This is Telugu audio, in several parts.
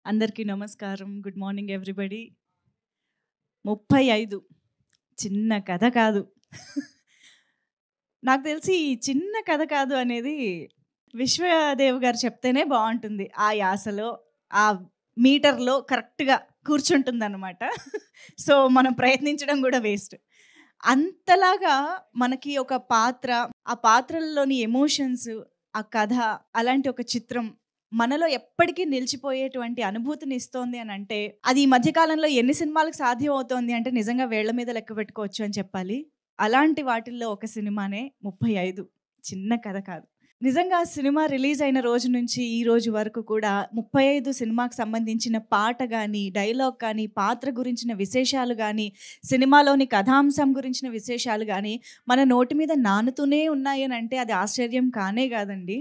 అందరికీ నమస్కారం. Good morning everybody. 35 చిన్న కథ కాదు. నాకు తెలిసి ఈ చిన్న కథ కాదు అనేది విశ్వదేవ్ గారు చెప్తేనే బావుంటుంది. ఆ యాసలో, ఆ మీటర్‌లో కరెక్ట్‌గా కూర్చుంటుందనమాట. సో, మనం ప్రయత్నించడం గూడా వేస్ట్. అంతలాగా మనకి ఒక పాత్ర, ఆ పాత్రల్లోని ఎమోషన్స్, ఆ కథ, అలాంటి ఒక చిత్రం మనలో ఎప్పటికీ నిలిచిపోయేటువంటి అనుభూతిని ఇస్తోంది అనంటే, అది ఈ మధ్య కాలంలో ఎన్ని సినిమాలకు సాధ్యం అవుతోంది అంటే నిజంగా వేళ్ళ మీద లెక్క పెట్టుకోవచ్చు అని చెప్పాలి. అలాంటి వాటిల్లో ఒక సినిమానే 35 చిన్న కథ కాదు. నిజంగా సినిమా రిలీజ్ అయిన రోజు నుంచి ఈ రోజు వరకు కూడా 35 సినిమాకి సంబంధించిన పాట గాని, డైలాగ్ కానీ, పాత్ర గురించిన విశేషాలు గాని, సినిమాలోని కథాంశం గురించిన విశేషాలు గాని, మన నోటి మీద నానుతూనే ఉన్నాయనంటే అది ఆశ్చర్యం కానే కాదండి.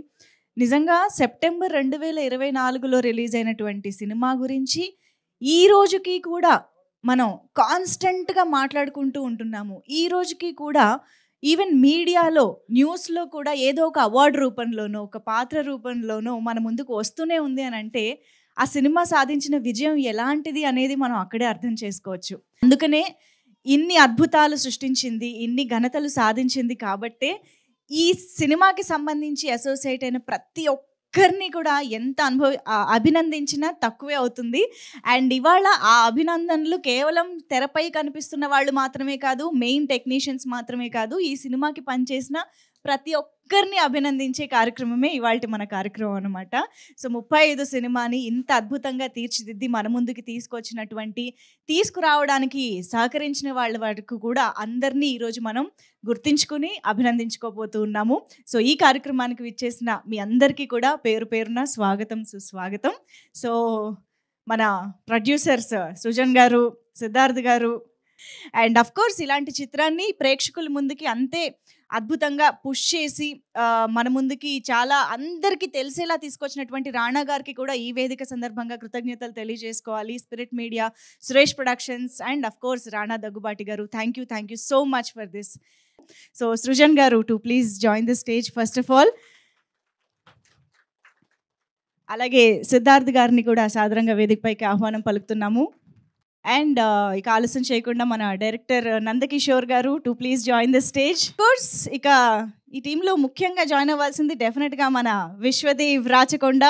నిజంగా సెప్టెంబర్ 2024లో రిలీజ్ అయినటువంటి సినిమా గురించి ఈ రోజుకి కూడా మనం కాన్స్టెంట్‌గా మాట్లాడుకుంటూ ఉంటున్నాము. ఈ రోజుకి కూడా ఈవెన్ మీడియాలో, న్యూస్‌లో కూడా ఏదో ఒక అవార్డ్ రూపంలోనో, ఒక పాత్ర రూపంలోనో మన ముందుకు వస్తూనే ఉంది అనంటే, ఆ సినిమా సాధించిన విజయం ఎలాంటిది అనేది మనం అక్కడే అర్థం చేసుకోవచ్చు. అందుకనే ఇన్ని అద్భుతాలు సృష్టించింది, ఇన్ని ఘనతలు సాధించింది కాబట్టే, ఈ సినిమాకి సంబంధించి అసోసియేట్ అయిన ప్రతి ఒక్కరిని కూడా ఎంత అభినందించినా తక్కువే అవుతుంది. అండ్ ఇవాళ ఆ అభినందనలు కేవలం తెరపై కనిపిస్తున్న వాళ్ళు మాత్రమే కాదు, మెయిన్ టెక్నీషియన్స్ మాత్రమే కాదు, ఈ సినిమాకి పనిచేసిన ప్రతి ఒక్కరిని అభినందించే కార్యక్రమమే ఇవాల్టి మన కార్యక్రమం అనమాట. సో, 35 సినిమాని ఇంత అద్భుతంగా తీర్చిదిద్ది మన ముందుకి తీసుకురావడానికి సహకరించిన వాళ్ళ వరకు కూడా అందరినీ ఈరోజు మనం గుర్తించుకుని అభినందించుకోబోతూ ఉన్నాము. సో, ఈ కార్యక్రమానికి విచ్చేసిన మీ అందరికీ కూడా పేరు పేరున స్వాగతం, సుస్వాగతం. సో, మన ప్రొడ్యూసర్స్ సృజన్ గారు, సిద్ధార్థ్ గారు అండ్ అఫ్‌కోర్స్ ఇలాంటి చిత్రాన్ని ప్రేక్షకుల ముందుకి అంతే అద్భుతంగా పుష్ చేసి మన ముందుకి చాలా అందరికీ తెలిసేలా తీసుకొచ్చినటువంటి రాణా గారికి కూడా ఈ వేదిక సందర్భంగా కృతజ్ఞతలు తెలియజేసుకోవాలి. Spirit media, Suresh productions and of course Rana Daggubati గారు. Thank you so much for this. So, Srujan గారు to please join the stage first of all. అలాగే సిద్ధార్థ్ గారిని కూడా సాదరంగా వేదికపైకి ఆహ్వానం పలుకుతున్నాము. అండ్ ఇక ఆలస్యం చేయకుండా మన డైరెక్టర్ నందకిషోర్ గారు to please join the stage. Course ఇక ఈ టీంలో ముఖ్యంగా జాయిన్ అవ్వాల్సింది డెఫినెట్గా మన విశ్వదేవ్ రాచకొండ.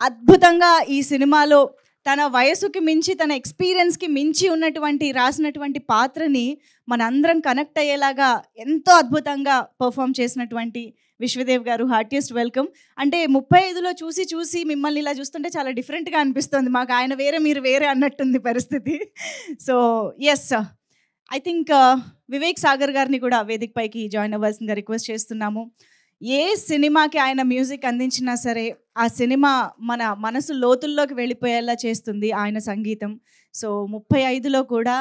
అద్భుతంగా ఈ సినిమాలో తన వయసుకి మించి, తన ఎక్స్పీరియన్స్కి మించి ఉన్నటువంటి రాసినటువంటి పాత్రని మనందరం కనెక్ట్ అయ్యేలాగా ఎంతో అద్భుతంగా పర్ఫామ్ చేసినటువంటి విశ్వదేవ్ గారు, హార్టియెస్ట్ వెల్కమ్. అంటే 35లో చూసి మిమ్మల్ని ఇలా చూస్తుంటే చాలా డిఫరెంట్గా అనిపిస్తుంది మాకు. ఆయన వేరే, మీరు వేరే అన్నట్టుంది పరిస్థితి. So yes, I think Vivek Sagar గారిని కూడా వేదిక పైకి జాయిన్ అవ్వాల్సిందిగా రిక్వెస్ట్ చేస్తున్నాము. ఏ సినిమాకి ఆయన మ్యూజిక్ అందించినా సరే ఆ సినిమా మన మనసు లోతుల్లోకి వెళ్ళిపోయేలా చేస్తుంది ఆయన సంగీతం. సో 35లో కూడా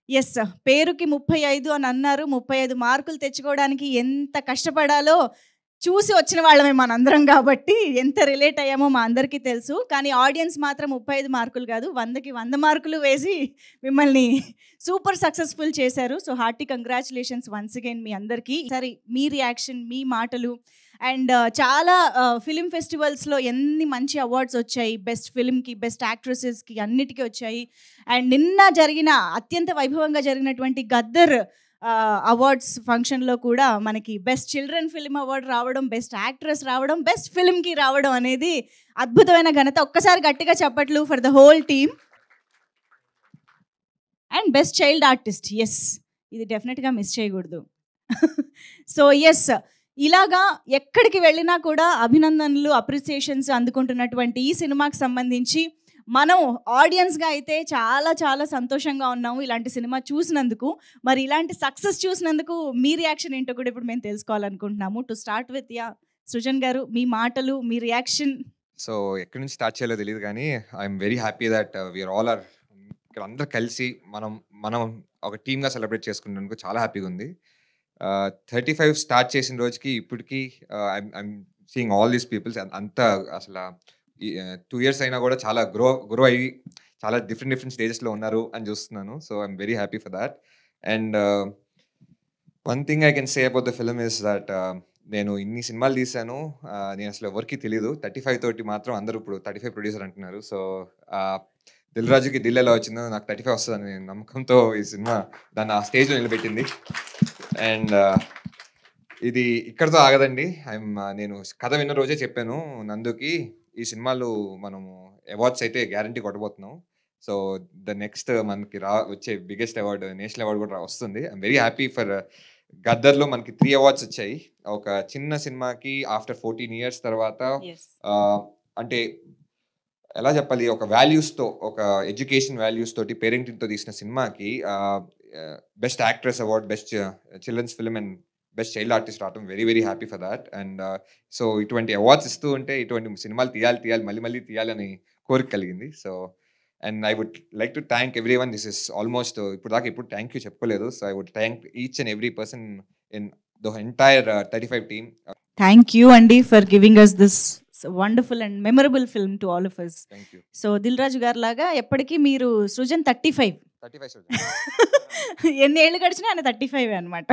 ఎస్, పేరుకి 35 అని అన్నారు. 35 మార్కులు తెచ్చుకోవడానికి ఎంత కష్టపడాలో చూసి వచ్చిన వాళ్ళమే మనందరం కాబట్టి ఎంత రిలేట్ అయ్యామో మా అందరికీ తెలుసు. కానీ ఆడియన్స్ మాత్రం 35 మార్కులు కాదు, 100కి 100 మార్కులు వేసి మిమ్మల్ని సూపర్ సక్సెస్ఫుల్ చేశారు. So hearty congratulations once again మీ అందరికీ. సరే, మీ రియాక్షన్, మీ మాటలు అండ్ చాలా ఫిలిం ఫెస్టివల్స్లో ఎన్ని మంచి అవార్డ్స్ వచ్చాయి. బెస్ట్ ఫిలింకి, బెస్ట్ యాక్ట్రెసెస్కి అన్నిటికీ వచ్చాయి. అండ్ నిన్న జరిగిన అత్యంత వైభవంగా జరిగినటువంటి గద్దర్ అవార్డ్స్ ఫంక్షన్లో కూడా మనకి బెస్ట్ చిల్డ్రన్ ఫిల్మ్ అవార్డు రావడం, బెస్ట్ యాక్ట్రెస్ రావడం, బెస్ట్ ఫిల్మ్కి రావడం అనేది అద్భుతమైన ఘనత. ఒక్కసారి గట్టిగా చప్పట్లు for the whole team. And best child artist, yes, ఇది డెఫినెట్గా మిస్ చేయకూడదు. సో ఎస్, ఇలాగా ఎక్కడికి వెళ్ళినా కూడా అభినందనలు, అప్రిసియేషన్స్ అందుకుంటున్నటువంటి ఈ సినిమాకి సంబంధించి మనం ఆడియన్స్గా అయితే చాలా చాలా సంతోషంగా ఉన్నాము ఇలాంటి సినిమా చూసినందుకు. మరి ఇలాంటి సక్సెస్ చూసినందుకు మీ రియాక్షన్ ఏంటో కూడా ఇప్పుడు మేము తెలుసుకోవాలనుకుంటున్నాము. టు స్టార్ట్ విత్ సృజన్ గారు, మీ మాటలు, మీ రియాక్షన్. సో ఎక్కడి నుంచి స్టార్ట్ చేయాలో తెలియదు కానీ I'm very happy that we are all are ఇక్కడ అందరూ కలిసి మనం మనం ఒక టీమ్గా సెలబ్రేట్ చేసుకున్నందుకు చాలా హ్యాపీగా ఉంది. 35 స్టార్ట్ చేసిన రోజుకి ఇప్పటికీ I'm seeing all these peoples అంతా అసలు 2 years అయినా కూడా చాలా గ్రో అయ్యి చాలా డిఫరెంట్ స్టేజెస్లో ఉన్నారు అని చూస్తున్నాను. So I'm very happy for that. And one thing I can say about the film is that నేను ఇన్ని సినిమాలు తీశాను. నేను అసలు ఎవరికీ తెలీదు. 35 తోటి మాత్రం అందరూ ఇప్పుడు 35 ప్రొడ్యూసర్ అంటున్నారు. సో, 'దిల్ రాజుకి దిల్' ఎలా వచ్చిందో నాకు 35 వస్తదని నమ్మకంతో ఈ సినిమా దాన్ని ఆ స్టేజ్‌లో నిలబెట్టింది. అండ్ ఇది ఇక్కడితో ఆగదండి. నేను కథ విన్న రోజే చెప్పాను నందుకి, ఈ సినిమాలో మనము అవార్డ్స్ అయితే గ్యారంటీ కొట్టబోతున్నాం. సో, నెక్స్ట్ మనకి వచ్చే బిగ్గెస్ట్ అవార్డ్ నేషనల్ అవార్డ్ కూడా వస్తుంది. ఐయామ్ వెరీ హ్యాపీ ఫర్ 'గద్దర్‌లో' మనకి 3 అవార్డ్స్ వచ్చాయి. ఒక చిన్న సినిమాకి ఆఫ్టర్ 14 ఇయర్స్ తర్వాత యెస్. అంటే ఎలా చెప్పాలి? ఒక వాల్యూస్‌తో, ఒక ఎడ్యుకేషన్ వాల్యూస్ తోటి పేరెంటింగ్‌తో తీసిన సినిమాకి best actress award, best children's film and best child artist రావడం very, very happy for that. And so, ఇటువంటి అవార్డ్స్ ఇస్తూ ఉంటే ఇటువంటి సినిమాలు తీయాలి, మళ్ళీ, మళ్ళీ తీయాలని కోరిక కలిగింది. So, and I would like to thank everyone. This is almost ఇప్పటిదాకా ఎప్పుడు థాంక్ యూ చెప్పుకోలేదు. So, I would thank each and every person in the entire 35 team. Thank you అండి for giving us this wonderful and memorable film to all of us. Thank you. So Dil Raju గారి లాగా ఎప్పటికీ మీరు సృజన్ 35 35 సృజన్. ఎన్ని ఏళ్ళు గడిచినా ఆయన 35 అనమాట.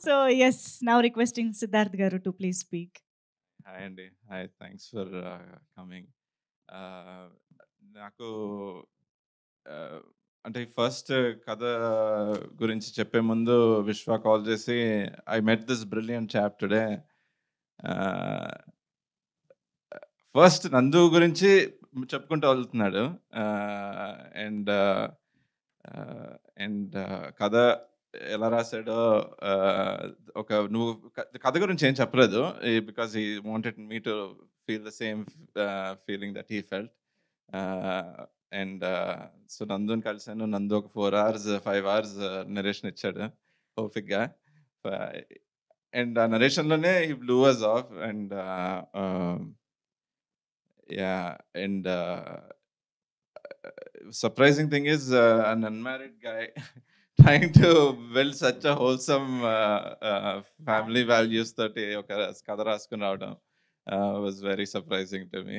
So yes, now requesting Siddharth garu to please speak. Hi అండి. Hi, thanks for coming. నాకు అంటే ఫస్ట్ కథ గురించి చెప్పే ముందు విశ్వ కాల్ చేసి, I met this brilliant chap today. First Nandu గురించి చెప్పుకుంటూ వెళ్తున్నాడు. అండ్ అండ్ కథ ఎలా రాశాడో, ఒక నువ్వు కథ గురించి ఏం చెప్పలేదు, because he wanted me to feel the same feeling that he felt. And so నందుని కలిసాను. నందు ఒక 4 hours 5 hours నరేషన్ ఇచ్చాడు ఓపిక్గా. అండ్ ఆ నరేషన్లోనే he blew us off. And yeah, and surprising thing is, an unmarried guy trying to build such a wholesome family values that oka kada raskuni raavadam was very surprising to me.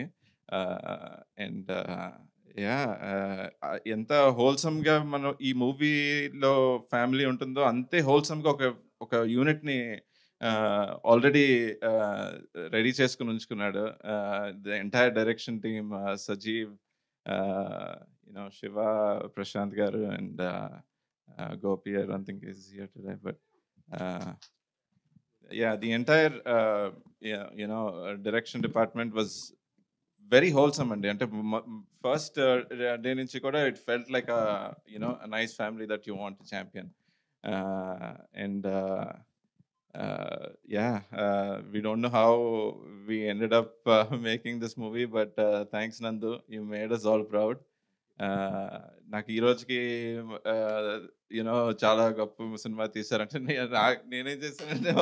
And yeah, enta wholesome ga mano ee movie lo family untundo ante wholesome ga oka unit ni already ready cheskoni unchukunnadu. The entire direction team, Sajeev, Shiva, Prashant garu, and Gopi, I don't think is here today, but yeah, the entire direction department was very wholesome andi. Ante first day nunchi kuda it felt like a nice family that you want to champion. And yeah, we don't know how we ended up making this movie, but thanks Nandu, you made us all proud. నాకు ఈ రోజుకి చాలా గొప్ప సినిమా తీశారంటే నేనేం చేశానంటే,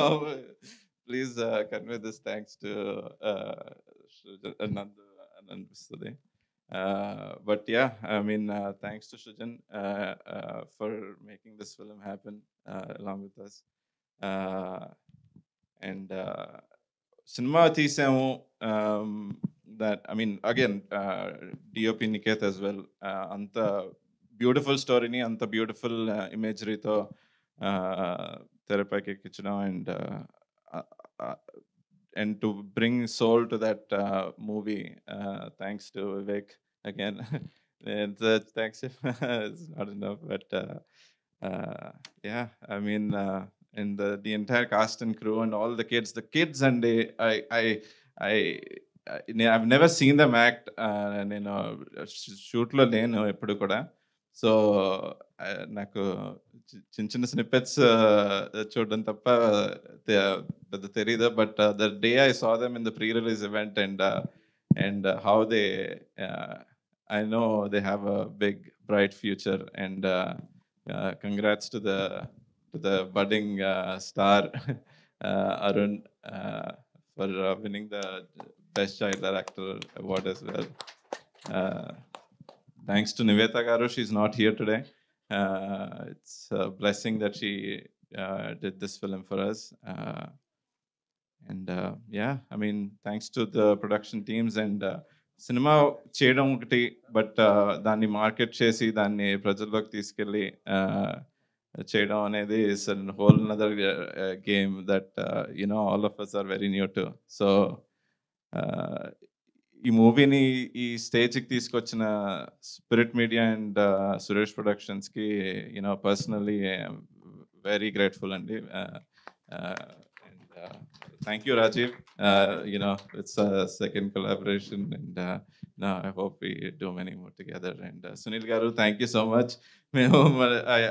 please convey this thanks to Nandu అని అనిపిస్తుంది. But yeah, I mean thanks to Srujan for making this film happen along with us. And సినిమా తీసాము, that I mean again, DOP Niket as well, anta beautiful story ni anta beautiful imagery tho therapeutic kitchen, and to bring soul to that movie, thanks to Vivek again. And thanks is not enough, but yeah, I mean, and the entire cast and crew and all the kids, and I've never seen them act. నేను షూట్లో లేను ఎప్పుడు కూడా. సో నాకు చిన్న చిన్న స్నిప్పెట్స్ చూడడం తప్ప పెద్ద తెలీదు. But the day I saw them in the pre release event, and how they I know they have a big bright future. And congrats to the budding star Arun for winning the Best Child Actor award as well. Thanks to Nivetha garu, she's not here today. It's a blessing that she did this film for us. And yeah, I mean, thanks to the production teams. And cinema చేయడం ఒకటి, బట్ దాన్ని మార్కెట్ చేసి దాన్ని ప్రజల్లోకి తీసుకెళ్ళి చేయడం అనేది is an whole another game that all of us are very new to. So ఈ మూవీని ఈ స్టేజ్కి తీసుకొచ్చిన స్పిరిట్ మీడియా అండ్ సురేష్ ప్రొడక్షన్స్కి పర్సనలీ వెరీ గ్రేట్ఫుల్ అండి. Thank you Rajeev. It's second collaboration and I hope we do many more together. And Sunil garu, thank you so much.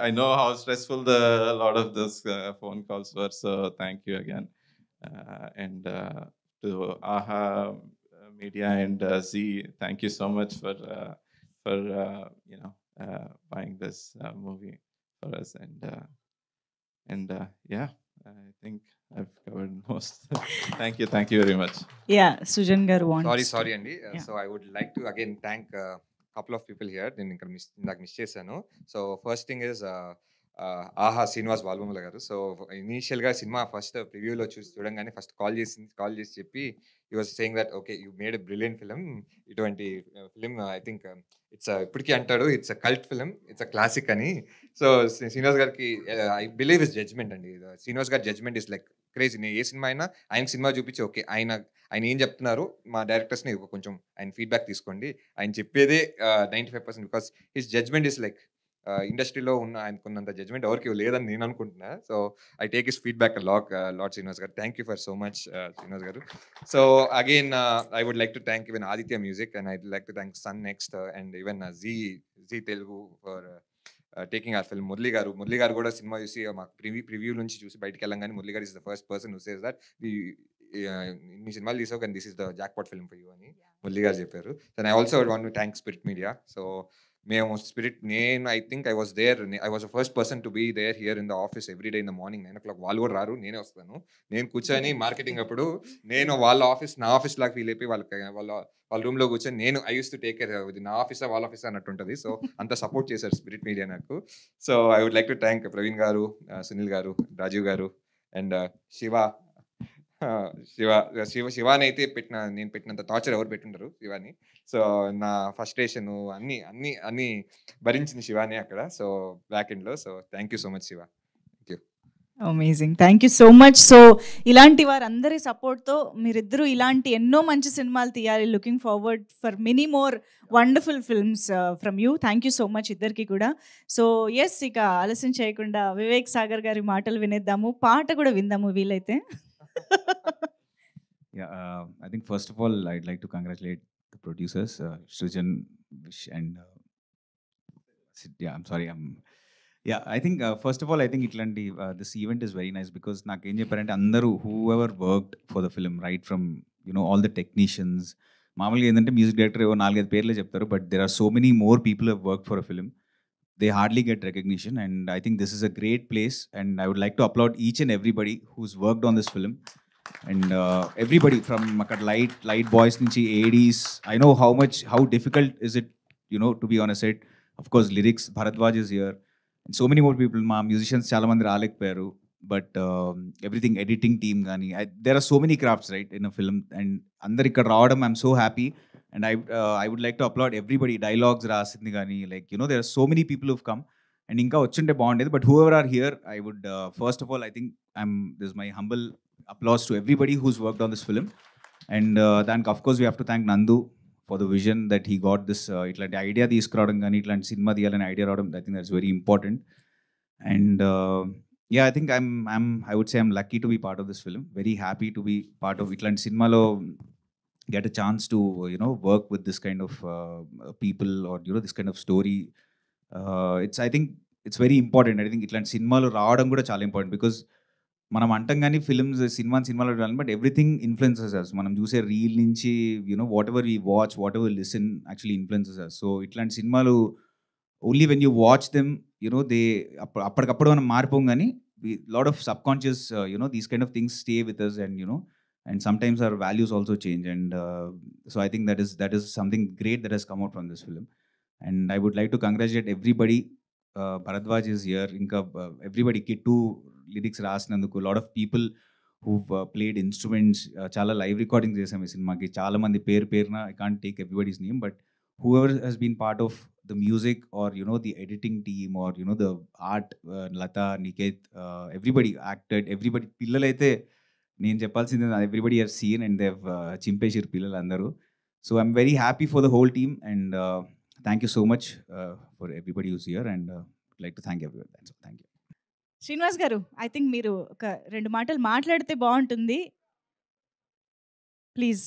I know how stressful a lot of those phone calls were, so thank you again. And to AHA Media and Z, thank you so much for buying this movie for us. And yeah, I think I've covered most. Thank you very much. Yeah, Sujan garu wants. Sorry అండి. Yeah. So I would like to again thank couple of people here. నేను ఇక్కడ ఇందాక మిస్ చేశాను. సో ఫస్ట్ థింగ్ ఇస్ ఆహా శ్రీనివాస్ బాలబొమ్మల గారు. సో ఇనీషియల్గా సినిమా ఫస్ట్ ప్రివ్యూలో చూడంగానే ఫస్ట్ కాల్ చేసి చెప్పి you was saying that okay you made a brilliant film. ఇటువంటి ఫిలిం ఐ థింక్ ఇట్స్ ఇప్పటికీ అంటాడు it's a cult film, it's a classic అని. సో శ్రీనివాస్ గారికి ఐ బిలీవ్ ఇస్ జడ్జ్మెంట్ అండి. శ్రీనివాస్ గారి జడ్జ్మెంట్ ఇస్ లైక్ క్రేజీ. నేను ఏ సినిమా అయినా ఆయన సినిమా చూపించి ఓకే ఆయన ఏం చెప్తున్నారు మా డైరెక్టర్స్ని కొంచెం ఆయన ఫీడ్బ్యాక్ తీసుకోండి, ఆయన చెప్పేదే 95%. Because his judgement is like ఇండస్ట్రీలో ఉన్న ఆయనకున్నంత జడ్జ్మెంట్ ఎవరికి లేదని నేను అనుకుంటున్నా. So I take his feedback lot Srinivas గారు. Thank you for so much Srinivas గారు. So again I would like to thank even Aditya music and I would like to thank Sun NXT and even Zee Telugu for taking our film. Murali గారు కూడా సినిమా చూసి మాకు ప్రివ్యూ నుంచి చూసి బయటకు వెళ్ళంగానే మురళి గారు is the first person who says that మీ సినిమాలు తీసావు కానీ this is the jackpot film for you అని మురళి గారు చెప్పారు. And I also want to thank spirit media. So మేము నేను I think I was the first person to be there here in the office every day in the morning 9 o'clock. వాళ్ళు కూడా రారు, నేనే వస్తాను. నేను కూర్చొని మార్కెటింగ్ అప్పుడు నేను వాళ్ళ ఆఫీస్ నా ఆఫీస్ లాగా ఫీల్ అయిపోయి వాళ్ళ రూమ్లో కూర్చొని నేను I use to take care ఇది నా ఆఫీసా వాళ్ళ ఆఫీసా అన్నట్టు ఉంటుంది. సో అంత సపోర్ట్ చేశారు స్పిరిట్ మీడియా నాకు. So I would like to thank Praveen garu, Sunil గారు, రాజీవ్ గారు అండ్ శివాని అయితే నేను పెట్టినంత టార్చర్ ఎవరు పెట్టుంటారు శివాని. సో నా ఫ్రస్ట్రేషన్ అన్ని భరించింది శివాని అక్కడ. సో బ్యాక్ ఎండ్లో. So thank you so much Shiva. Amazing, thank you so much. So ఇలాంటి వారందరి సపోర్ట్తో మీరిద్దరూ ఇలాంటి ఎన్నో మంచి సినిమాలు తీయాలి. Looking forward for many more wonderful films from you. Thank you so much ఇద్దరికి కూడా. సో ఎస్, ఇక ఆలస్యం చేయకుండా వివేక్ సాగర్ గారి మాటలు వినేద్దాము, పాట కూడా విందాము వీలైతే. Yeah, I think first of all, I'd like to congratulate the producers, Srijan, Vish, and I'm sorry. Yeah, I think first of all, I think this event is very nice because nakem chepparante andaru whoever worked for the film, right from all the technicians, మామూలుగా ఏంటంటే మ్యూజిక్ డైరెక్టర్ 4-5 పేర్లే చెప్తారు, but there are so many more people who have worked for a film. They hardly get recognition, and I think this is a great place, and I would like to applaud each and everybody who's worked on this film. And everybody from light boys nunchi ADs, I know how difficult is it to be on a set. Of course lyrics, Bharadwaj is here and so many more people. Ma musicians chaala mandi ralekpoyaru, but everything, editing team gani, there are so many crafts right in a film, and andaru ikkada raavadam I'm so happy. And I would like to applaud everybody. Dialogues rasindi gani, like there are so many people who've come, and inka ochunte baundedi. But whoever are here, I would first of all, I think this is my humble applause to everybody who's worked on this film. And దానికి of course we have to thank Nandu for the vision that he got this ఇట్లాంటి ఐడియా తీసుకురావడం కానీ ఇట్లాంటి సినిమా తీయాలని ఐడియా రావడం. I think that's very important. And yeah, I think I would say I'm lucky to be part of this film. Very happy to be part of ఇట్లాంటి సినిమాలో get a chance to work with this kind of people, or this kind of story. I think it's very important. I think ఇట్లాంటి సినిమాలు రావడం కూడా చాలా ఇంపార్టెంట్, బికాజ్ మనం అంటాం కానీ సినిమాలో రాలి, బట్ ఎవ్రీథింగ్ ఇన్ఫ్లుయెన్సెస్ అస్. మనం చూసే రీల్ నుంచి whatever we watch, whatever listen actually influences us. So ఇట్లాంటి సినిమాలు only when you watch them they అప్పటికప్పుడు మనం మారిపోం, కానీ lot of subconscious these kind of things stay with us, and sometimes our values also change. And so I think that is something great that has come out from this film. And I would like to congratulate everybody. Bharadwaj is here, inka everybody kittu lyrics రాసినందుకు, lot of people who've played instruments, చాలా live recordings చేసాం ఈ సినిమాకి. చాలా మంది పేరున I can't take everybody's name, but whoever has been part of the music or, you know, the editing team or, you know, the art, Lata, Niket, everybody acted, everybody, పిల్లలైతే నేను చెప్పాల్సింది everybody have seen and they've చింపేసారు పిల్లలు అందరూ. So I'm very happy for the whole team and thank you so much for everybody who's here and I'd like to thank everyone. That's all. Thank you. Srinivas గారు, ఐ థింక్ మీరు ఒక 2 మాటలు మాట్లాడితే బాగుంటుంది. ప్లీజ్.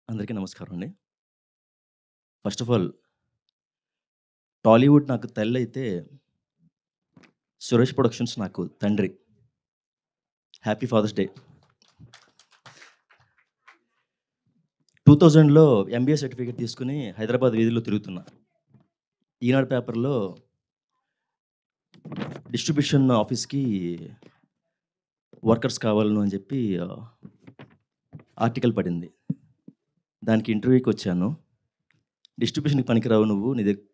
అందరికీ నమస్కారం అండి. ఫస్ట్ ఆఫ్ ఆల్ టాలీవుడ్ నాకు తల్లి అయితే సురేష్ ప్రొడక్షన్స్ నాకు తండ్రి. Happy father's day. 2000లో ఎంబీఏ సర్టిఫికేట్ తీసుకుని హైదరాబాద్ వీధిలో తిరుగుతున్నా. ఈనాడు పేపర్లో డిస్ట్రిబ్యూషన్ ఆఫీస్కి వర్కర్స్ కావాలను అని చెప్పి ఆర్టికల్ పడింది. దానికి ఇంటర్వ్యూకి వచ్చాను. డిస్ట్రిబ్యూషన్కి పనికిరావు నువ్వు, నీ దగ్గర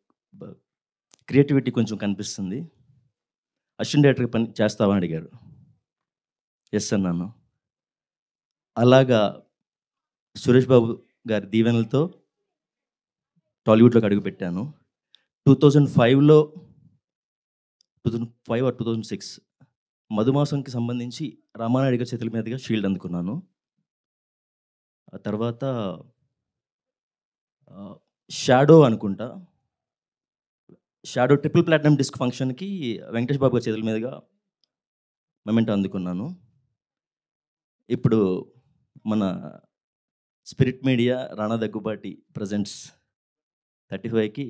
క్రియేటివిటీ కొంచెం కనిపిస్తుంది, అసిస్టెంట్ డైరెక్టర్కి పని చేస్తావా అని అడిగారు. ఎస్ అన్నాను. అలాగా సురేష్ బాబు గారి దీవెనలతో టాలీవుడ్లోకి అడుగుపెట్టాను. 2005 or 2006 మధుమాసంకి సంబంధించి రామానాయుడు గారి చేతుల మీదుగా షీల్డ్ అందుకున్నాను. ఆ తర్వాత షాడో అనుకుంటా, షాడో ట్రిపుల్ ప్లాటినం డిస్క్ ఫంక్షన్కి వెంకటేష్ బాబు గారి చేతుల మీదుగా మెమెంటో అందుకున్నాను. ఇప్పుడు మన spirit media Rana Daggubati presents 35కి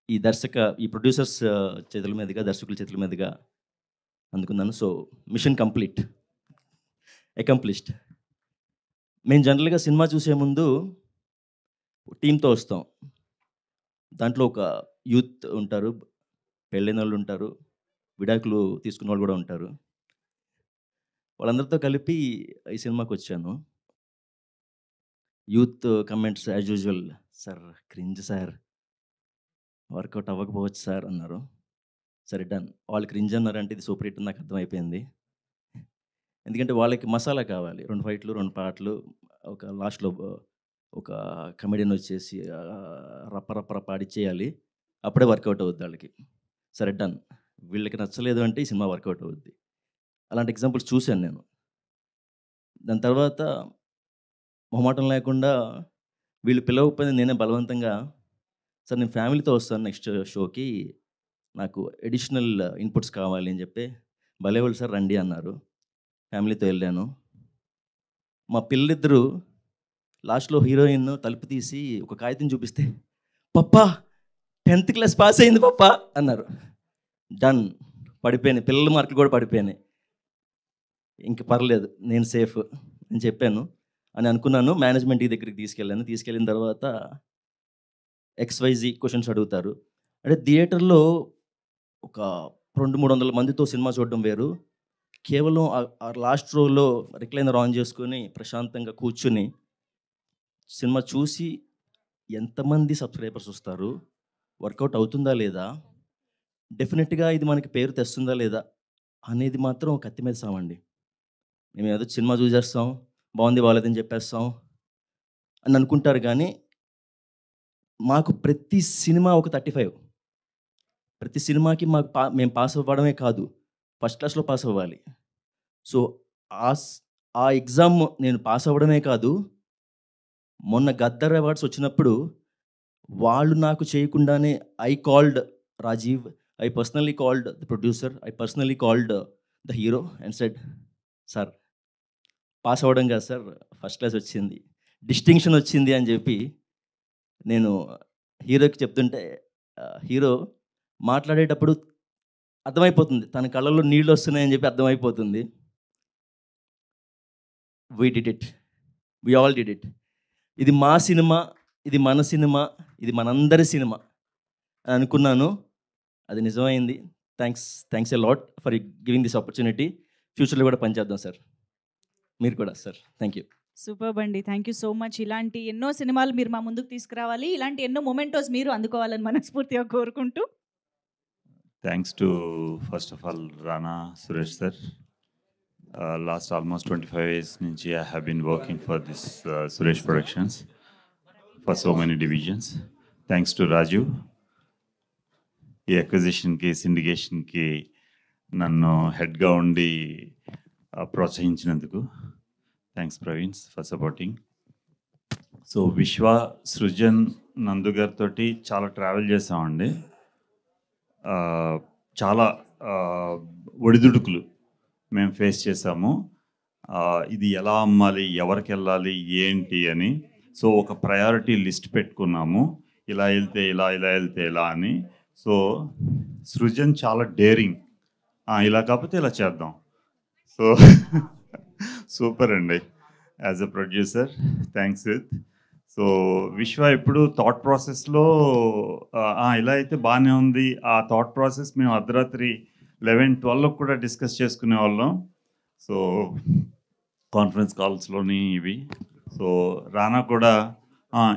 ఈ ప్రొడ్యూసర్స్ చేతుల మీదుగా, దర్శకుల చేతుల మీదుగా అందుకున్నాను. So mission complete, accomplished. మేము జనరల్గా సినిమా చూసే ముందు టీంతో వస్తాం. దాంట్లో ఒక యూత్ ఉంటారు, పెళ్ళైన వాళ్ళు ఉంటారు, విడాకులు తీసుకున్న వాళ్ళు కూడా ఉంటారు. వాళ్ళందరితో కలిపి ఈ సినిమాకి వచ్చాను. Youth comments as usual, sir cringe sir, work out అవ్వకపోవచ్చు సార్ అన్నారు. సరే డన్. వాళ్ళు క్రింజ్ అన్నారంటే ఇది సూపర్ హిట్ నాకు అర్థమైపోయింది. ఎందుకంటే వాళ్ళకి మసాలా కావాలి, 2 ఫైట్లు 2 పాటలు, ఒక లాస్ట్లో ఒక కమెడియన్ వచ్చేసి రప్ప పాడిచ్చేయాలి, అప్పుడే వర్కౌట్ అవుద్ది వాళ్ళకి. సరే డన్. వీళ్ళకి నచ్చలేదు అంటే ఈ సినిమా వర్కౌట్ అవుద్ది. అలాంటి ఎగ్జాంపుల్స్ చూశాను నేను. దాని తర్వాత మొహమాటం లేకుండా వీళ్ళు పిలవకపోయినా నేనే బలవంతంగా, సార్ నేను ఫ్యామిలీతో వస్తాను నెక్స్ట్ షోకి, నాకు ఎడిషనల్ ఇన్పుట్స్ కావాలి అని చెప్పి, భలేవాళ్ళు సార్ రండి అన్నారు. ఫ్యామిలీతో వెళ్ళాను. మా పిల్లలిద్దరూ లాస్ట్లో హీరోయిన్ తలుపు తీసి ఒక కాగితం చూపిస్తే, పప్పా 10th క్లాస్ పాస్ అయింది పప్పా అన్నారు. డన్. పడిపోయాను, పిల్లల మార్కులు కూడా పడిపోయాయి. ఇంక పర్లేదు, నేను సేఫ్ అని చెప్పాను అని అనుకున్నాను. మేనేజ్మెంట్ దగ్గరికి తీసుకెళ్ళాను. తీసుకెళ్ళిన తర్వాత XYZ క్వశ్చన్స్ అడుగుతారు. అంటే థియేటర్లో ఒక 200-300 మందితో సినిమా చూడడం వేరు, కేవలం ఆ లాస్ట్ రోలో రిక్లైనర్ ఆన్ చేసుకొని ప్రశాంతంగా కూర్చుని సినిమా చూసి ఎంతమంది సబ్స్క్రైబర్స్ వస్తారు, వర్కౌట్ అవుతుందా లేదా, డెఫినెట్గా ఇది మనకి పేరు తెస్తుందా లేదా అనేది మాత్రం కత్తి మీద సామండి. మేము ఏదో సినిమా చూసేస్తాం, బాగుంది బాగాలేదని చెప్పేస్తాం అని అనుకుంటారు. కానీ మాకు ప్రతి సినిమా ఒక 35, ప్రతి సినిమాకి మాకు మేము పాస్ అవ్వడమే కాదు, ఫస్ట్ క్లాస్లో పాస్ అవ్వాలి. సో ఆ ఎగ్జామ్ నేను పాస్ అవ్వడమే కాదు, మొన్న గద్దర్ అవార్డ్స్ వచ్చినప్పుడు వాళ్ళు నాకు చేయకుండానే I called Rajiv, I personally called the producer, I personally called the hero and said, sir pass అవ్వడం కాదు సార్, ఫస్ట్ క్లాస్ వచ్చింది, డిస్టింక్షన్ వచ్చింది అని చెప్పి నేను హీరోకి చెప్తుంటే, హీరో మాట్లాడేటప్పుడు అర్థమైపోతుంది, తన కళ్ళల్లో నీళ్ళు వస్తున్నాయని చెప్పి అర్థమైపోతుంది. We did it, we all did it. ఇది మా సినిమా, ఇది మన సినిమా, ఇది మనందరి సినిమా అని అనుకున్నాను. అది నిజమైంది. Thanks a lot for giving this opportunity. ఫ్యూచర్లో కూడా పనిచేద్దాం సార్, మీరు కూడా సార్. Thank you. సూపర్ అండి, థ్యాంక్ యూ సో మచ్. ఇలాంటి ఎన్నో సినిమాలు మీరు మా ముందుకు తీసుకురావాలి, ఇలాంటి ఎన్నో మొమెంటోస్ మీరు అందుకోవాలని మనస్ఫూర్తిగా కోరుకుంటూ. Thanks to first of all Rana, Suresh sir. Last almost 25 years nunchi I have been working for this Suresh Productions for so many divisions. Thanks to Raju, ఈ అక్విజిషన్కి సిండికేషన్కి నన్ను హెడ్గా ఉండి ప్రోత్సహించినందుకు thanks Praveen for supporting. So Vishwa, Srujan, నందు గారితో చాలా ట్రావెల్ చేసామండి. చాలా ఒడిదుడుకులు మేము ఫేస్ చేసాము. ఇది ఎలా అమ్మాలి, ఎవరికి వెళ్ళాలి, ఏంటి అని. సో ఒక ప్రయారిటీ లిస్ట్ పెట్టుకున్నాము, ఇలా వెళ్తే ఇలా, ఇలా వెళ్తే ఇలా అని. సో సృజన్ చాలా డేరింగ్, ఇలా కాకపోతే ఇలా చేద్దాం. సో సూపర్ అండి as a producer. Thanks. So విశ్వ ఇప్పుడు థాట్ ప్రాసెస్లో ఇలా అయితే బాగానే ఉంది. ఆ థాట్ ప్రాసెస్ మేము అర్ధరాత్రి 11-12 కూడా డిస్కస్ చేసుకునే వాళ్ళం. సో కాన్ఫరెన్స్ కాల్స్లోని ఇవి. సో రానా కూడా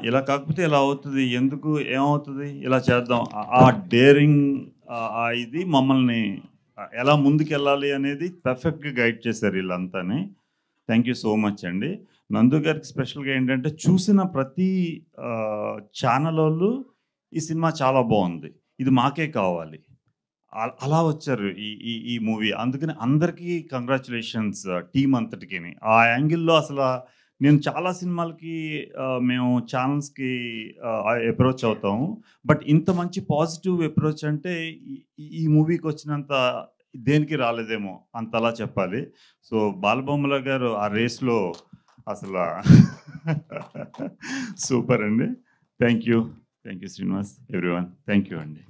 ఇలా కాకపోతే ఇలా అవుతుంది, ఎందుకు, ఏమవుతుంది, ఇలా చేద్దాం. ఆ డేరింగ్ ఇది మమ్మల్ని ఎలా ముందుకెళ్ళాలి అనేది పర్ఫెక్ట్గా గైడ్ చేశారు వీళ్ళంతాని. థ్యాంక్ యూ సో మచ్ అండి. నందు గారికి స్పెషల్గా ఏంటంటే చూసిన ప్రతి ఛానల్ వాళ్ళు ఈ సినిమా చాలా బాగుంది, ఇది మాకే కావాలి, అలా వచ్చారు ఈ మూవీ. అందుకని అందరికీ కంగ్రాచులేషన్స్ టీం అంతటికి. ఆ యాంగిల్లో అసలు నేను చాలా సినిమాలకి మేము ఛానల్స్కి అప్రోచ్ అవుతాము, బట్ ఇంత మంచి పాజిటివ్ అప్రోచ్ అంటే ఈ మూవీకి వచ్చినంత దేనికి రాలేదేమో, అంతలా చెప్పాలి. సో బాలబొమ్మల గారు ఆ రేస్లో అసలు సూపర్ అండి. Thank you Srinivas, everyone. Thank you అండి.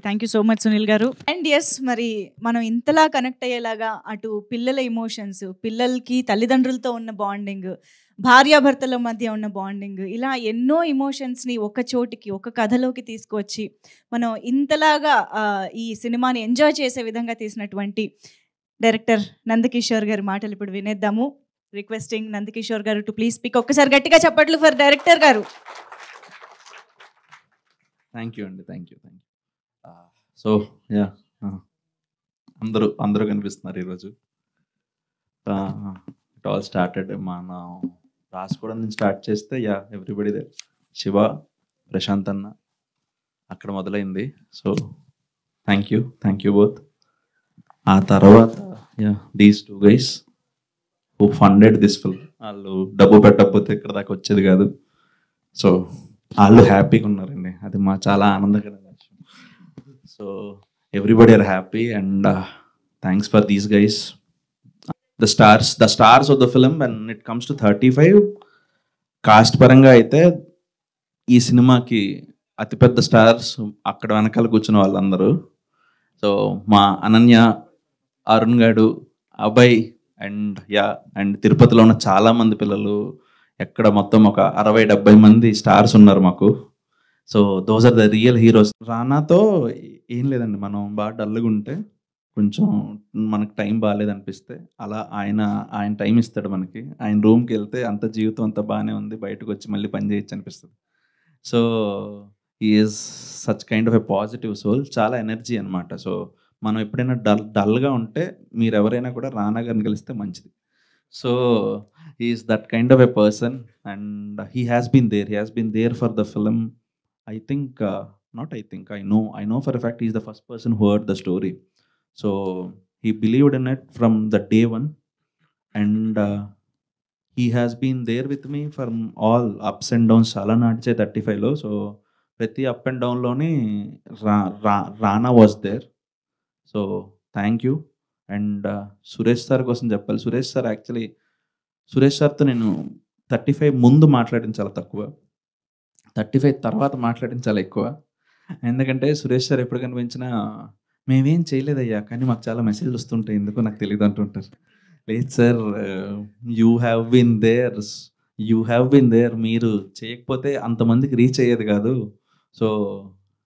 Thank you so much Sunil గారు. అండ్ ఎస్, మరి మనం ఇంతలా కనెక్ట్ అయ్యేలాగా అటు పిల్లల ఎమోషన్స్, పిల్లలకి తల్లిదండ్రులతో ఉన్న బాండింగ్, భార్యాభర్తల మధ్య ఉన్న బాండింగ్, ఇలా ఎన్నో ఎమోషన్స్ని ఒక చోటికి, ఒక కథలోకి తీసుకువచ్చి మనం ఇంతలాగా ఈ సినిమాని ఎంజాయ్ చేసే విధంగా తీసినటువంటి డైరెక్టర్ నందకిషోర్ గారి మాటలు ఇప్పుడు వినేద్దాము. రిక్వెస్టింగ్ నందకిషోర్ గారు టు ప్లీజ్ స్పీక్. ఒక్కసారి గట్టిగా చప్పట్లు ఫర్ డైరెక్టర్ గారు. థ్యాంక్ యూ అండి. Thank you. సో అందరూ కనిపిస్తున్నారు ఈరోజు. ఇట్ ఆల్ స్టార్టెడ్ మనం రాసుకోవడం నుంచి స్టార్ట్ చేస్తే ఎవ్రీబడి దే, శివ, ప్రశాంత్ అన్న, అక్కడ మొదలైంది. So thank you both. ఆ తర్వాత these 2 guys who funded this film, వాళ్ళు డబ్బు పెట్టకపోతే ఇక్కడ దాకా వచ్చేది కాదు. సో వాళ్ళు హ్యాపీగా ఉన్నారండి, అది మా చాలా ఆనందకరంగా. So everybody are happy and thanks for these guys. The stars of the film when it comes to 35 cast పరంగా అయితే ఈ సినిమాకి అతిపెద్ద స్టార్స్ అక్కడ వెనకాల కూర్చున్న వాళ్ళందరూ. సో మా అనన్య, అరుణ్ గాడు, అభయ్ అండ్ తిరుపతిలో ఉన్న చాలామంది పిల్లలు, ఎక్కడ మొత్తం ఒక 60-70 మంది స్టార్స్ ఉన్నారు మాకు. So those are the real heroes. రానాతో ఏం లేదండి, మనం బాగా డల్గా ఉంటే, కొంచెం మనకు టైం బాగాలేదనిపిస్తే అలా ఆయన టైం ఇస్తాడు మనకి. ఆయన రూమ్కి వెళ్తే అంత జీవితం అంతా బాగానే ఉంది, బయటకు వచ్చి మళ్ళీ పని చేయొచ్చు అనిపిస్తుంది. So he is such kind of a positive soul, చాలా ఎనర్జీ అనమాట. సో మనం ఎప్పుడైనా డల్గా ఉంటే మీరు ఎవరైనా కూడా రానా గారిని కలిస్తే మంచిది. So he is that kind of a person and he has been there for the film. I know for a fact he is the first person who heard the story. So he believed in it from the day one and he has been there with me from all ups and downs. Chala nadiche 35 lo. So prati up and down loni Rana was there. So thank you. And Suresh sir కోసం చెప్పాలి. సురేష్ సార్తో నేను 35 ముందు మాట్లాడిన చాలా తక్కువ, 35 తర్వాత మాట్లాడిన చాలా ఎక్కువ. ఎందుకంటే సురేష్ సార్ ఎప్పుడు కనిపించినా మేమేం చేయలేదయ్యా కానీ మాకు చాలా మెసేజ్లు వస్తుంటాయి, ఎందుకో నాకు తెలియదు అంటుంటారు. లేదు sir, you have been there, మీరు చేయకపోతే అంతమందికి రీచ్ అయ్యేది కాదు. సో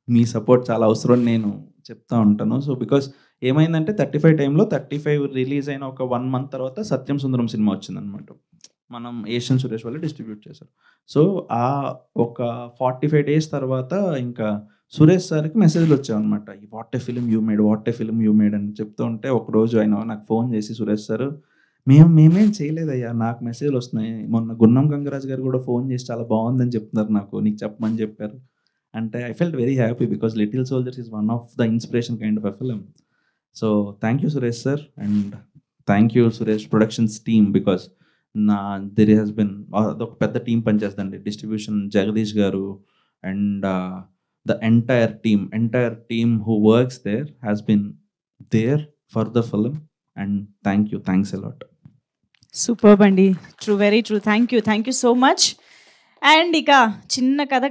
మీ సపోర్ట్ చాలా అవసరం అని నేను చెప్తా ఉంటాను. సో బికాస్ ఏమైందంటే 35 టైంలో 35 రిలీజ్ అయిన ఒక 1 month తర్వాత సత్యం సుందరం సినిమా వచ్చిందనమాట. మనం ఏషియన్ సురేష్ వాళ్ళు డిస్ట్రిబ్యూట్ చేశారు. సో ఆ ఒక 45 days తర్వాత ఇంకా సురేష్ సార్కి మెసేజ్లు వచ్చాయన్నమాట, what a film you made అని చెప్తూ ఉంటే ఒకరోజు ఆయన నాకు ఫోన్ చేసి, సురేష్ సార్ మేమేం చేయలేదయ్యా, నాకు మెసేజ్లు వస్తున్నాయి. మొన్న గున్నం గంగరాజ్ గారు కూడా ఫోన్ చేసి చాలా బాగుందని చెప్తున్నారు, నాకు నీకు చెప్పమని చెప్పారు. అంటే I felt very happy because little soldiers is one of the inspiration kind of a film. So thank you Suresh sir, and thank you Suresh productions team, because there has been అదొక పెద్ద టీం పనిచేస్తుందండి. డిస్ట్రిబ్యూషన్ జగదీష్ గారు and the entire team who works there has been there for the film, and thanks a lot. Superb అండి, true, very true. Thank you so much. And ఇక చిన్న కథ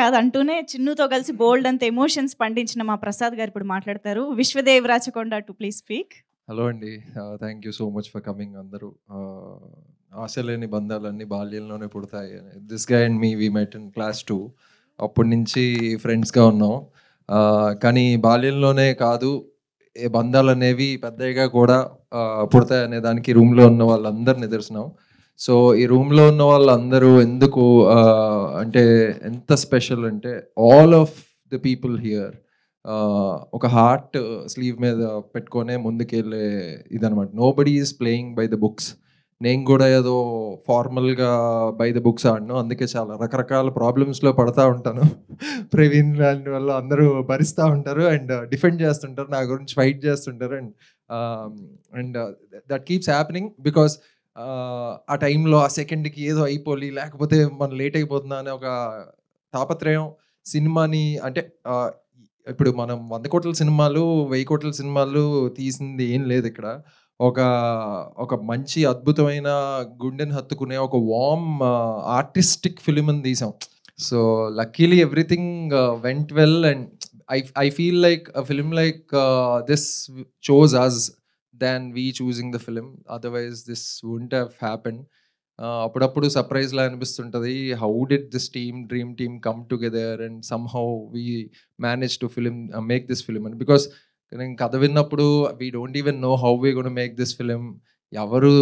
కాదు అంటూనే చిన్నుతో కలిసి బోల్డ్ అంత ఎమోషన్స్ పండించిన మా ప్రసాద్ గారు ఇప్పుడు మాట్లాడతారు. Vishwadev Rachakonda to please speak. Hello అండి, thank you so much for coming. అందరూ ఆశలేని బంధాలన్నీ బాల్యంలోనే పుడతాయి. This guy and me we met in class 2. అప్పటి నుంచి ఫ్రెండ్స్గా ఉన్నాం. కానీ బాల్యంలోనే కాదు, బంధాలు అనేవి పెద్దగా కూడా పుడతాయి అనే దానికి రూమ్లో ఉన్న వాళ్ళందరూ నిదర్శనం. సో ఈ రూమ్లో ఉన్న వాళ్ళందరూ ఎందుకు అంటే ఎంత స్పెషల్ అంటే, all of the people here ఒక హార్ట్ స్లీవ్ మీద పెట్టుకొనే ముందుకెళ్ళే ఇదనమాట. Nobody is playing by the books. నేను కూడా ఏదో ఫార్మల్గా బై ద బుక్స్ ఆడను, అందుకే చాలా రకరకాల ప్రాబ్లమ్స్లో పడతా ఉంటాను. ప్రవీణ్ లాంటి వాళ్ళు అందరూ భరిస్తూ ఉంటారు అండ్ డిఫెండ్ చేస్తుంటారు, నా గురించి ఫైట్ చేస్తుంటారు. And that keeps happening because ఆ టైంలో ఆ సెకండ్కి ఏదో అయిపోయి, లేకపోతే మనం లేట్ అయిపోతుందా అనే ఒక తాపత్రయం సినిమాని. అంటే ఇప్పుడు మనం 100 కోట్ల సినిమాలు 1000 కోట్ల సినిమాలు తీసింది ఏం లేదు ఇక్కడ. ఒక మంచి అద్భుతమైన గుండెని హత్తుకునే ఒక వార్మ్ ఆర్టిస్టిక్ ఫిలిం అని తీసాం. So luckily everything went well and I feel like a film like this chose us than we choosing the film. Otherwise this wouldn't have happened. అప్పుడప్పుడు సర్ప్రైజ్లా అనిపిస్తుంటుంది, how did this dream team come together and somehow we manage to make this film అని. బికాస్ నేను కథ విన్నప్పుడు we don't even know how we gonna make this film. ఎవరు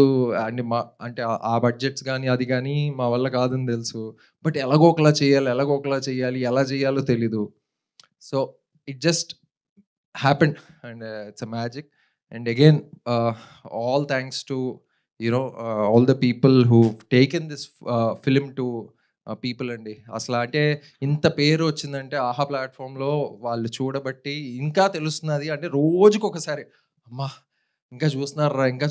అంటే ఆ బడ్జెట్స్ కానీ అది కానీ మా వల్ల కాదని తెలుసు, బట్ ఎలాగో ఒకలా చేయాలి, ఎలా చేయాలో తెలీదు. So it just happened and it's a magic. And again all thanks to all the people who've taken this film to people అండి. అసలు అంటే ఇంత పేరు వచ్చిందంటే ఆహా ప్లాట్ఫామ్లో వాళ్ళు చూడబట్టి ఇంకా తెలుస్తున్నది. అంటే రోజుకి ఒకసారి అమ్మా ఇంకా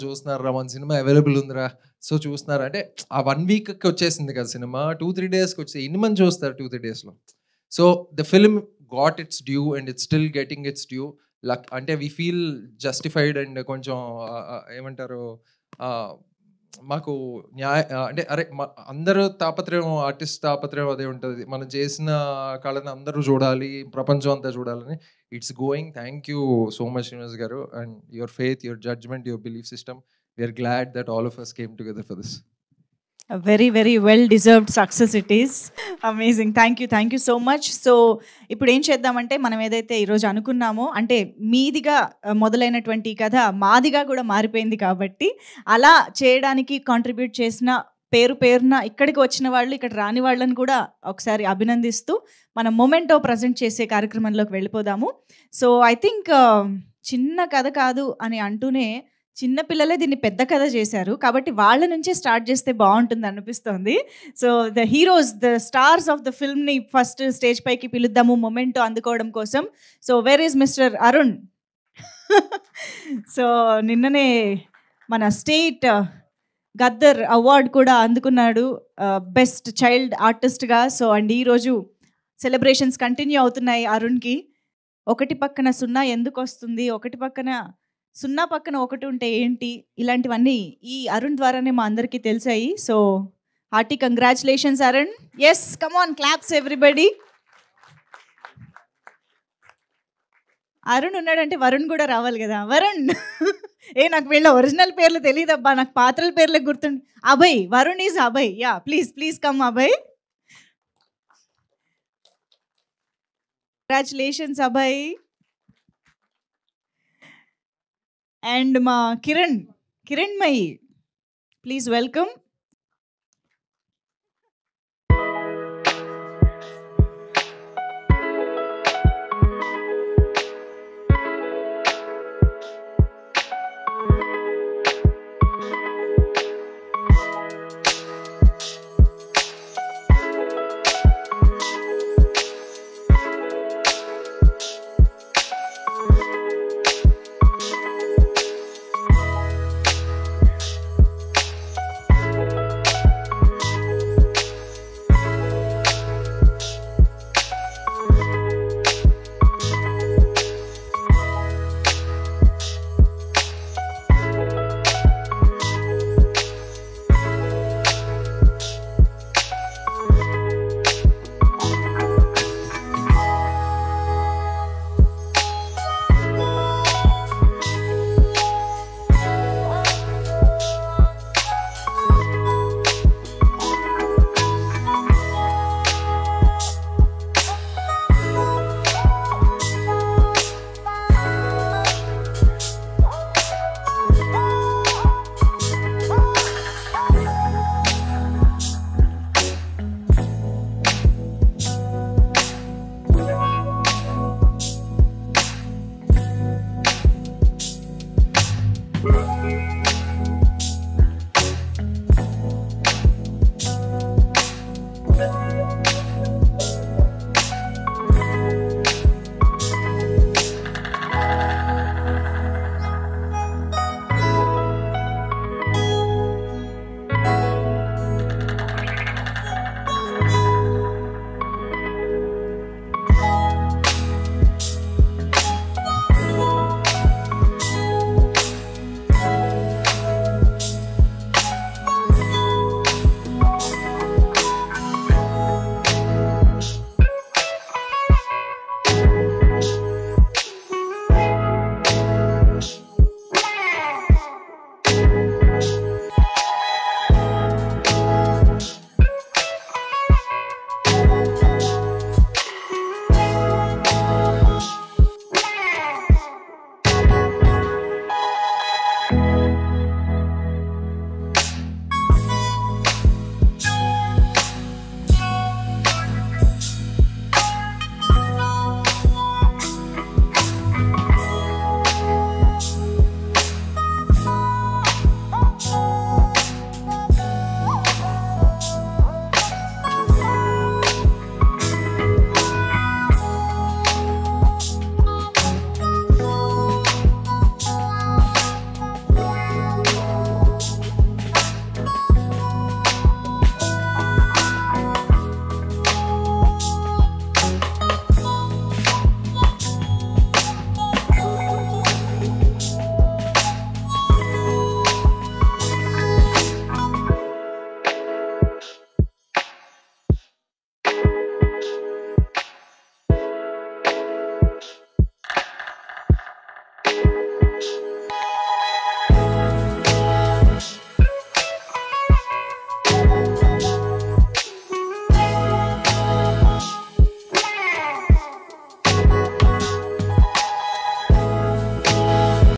చూస్తున్నారా మన సినిమా అవైలబుల్ ఉందిరా, సో చూస్తున్నారా అంటే ఆ 1 వీక్కి వచ్చేసింది కదా సినిమా, 2-3 డేస్కి వచ్చేసి ఎన్ని మంది చూస్తారు 2-3 డేస్లో. So the film got it's due and it's still getting it's due. అంటే వీ ఫీల్ జస్టిఫైడ్ అండ్ కొంచెం ఏమంటారు, మాకు అంటే అరే అందరూ తాపత్రయం, ఆర్టిస్ట్ తాపత్రయం అదే ఉంటుంది, మనం చేసిన కళను అందరూ చూడాలి, ప్రపంచం అంతా చూడాలని. It's going. Thank you so much Srinivas గారు, and your faith, your judgement, your belief system. We're glad that all of us came together for this. A very, very well-deserved success it is. Amazing. Thank you so much. So, ఇప్పుడు ఏం చేద్దామంటే, మనం ఏదైతే ఈరోజు అనుకున్నామో, అంటే మీదిగా మొదలైనటువంటి కథ మాదిగా కూడా మారిపోయింది కాబట్టి, అలా చేయడానికి కాంట్రిబ్యూట్ చేసిన పేరున ఇక్కడికి వచ్చిన వాళ్ళు, ఇక్కడ రాని వాళ్ళని కూడా ఒకసారి అభినందిస్తూ మనం మొమెంటో ప్రజెంట్ చేసే కార్యక్రమంలోకి వెళ్ళిపోదాము. సో ఐ థింక్ చిన్న కథ కాదు అని అంటూనే చిన్నపిల్లలే దీన్ని పెద్ద కథ చేశారు కాబట్టి వాళ్ళ నుంచే స్టార్ట్ చేస్తే బాగుంటుంది అనిపిస్తోంది. So the heroes, the stars of the ఫిల్మ్ని ఫస్ట్ స్టేజ్ పైకి పిలుద్దాము మొమెంటో అందుకోవడం కోసం. So where is mister Arun? So నిన్ననే మన స్టేట్ గద్దర్ అవార్డ్ కూడా అందుకున్నాడు బెస్ట్ చైల్డ్ ఆర్టిస్ట్గా. సో అండ్ ఈరోజు సెలబ్రేషన్స్ కంటిన్యూ అవుతున్నాయి అరుణ్కి. 1 పక్కన 0 ఎందుకు వస్తుంది, 1 పక్కన 0 పక్కన 1 ఉంటే ఏంటి, ఇలాంటివన్నీ ఈ అరుణ్ ద్వారానే మా అందరికీ తెలిసాయి. So hearty congratulations Arun. Yes, come on, claps everybody. Arun ఉన్నాడంటే వరుణ్ కూడా రావాలి కదా. వరుణ్ నాకు వీళ్ళ ఒరిజినల్ పేర్లు తెలియదబ్బా, నాకు పాత్రల పేర్లు గుర్తుండి. Abhay, Varun is Abhay. Yeah, please come Abhay. Congratulations Abhay. And మా కిరణ్మయి, ప్లీజ్ వెల్కమ్.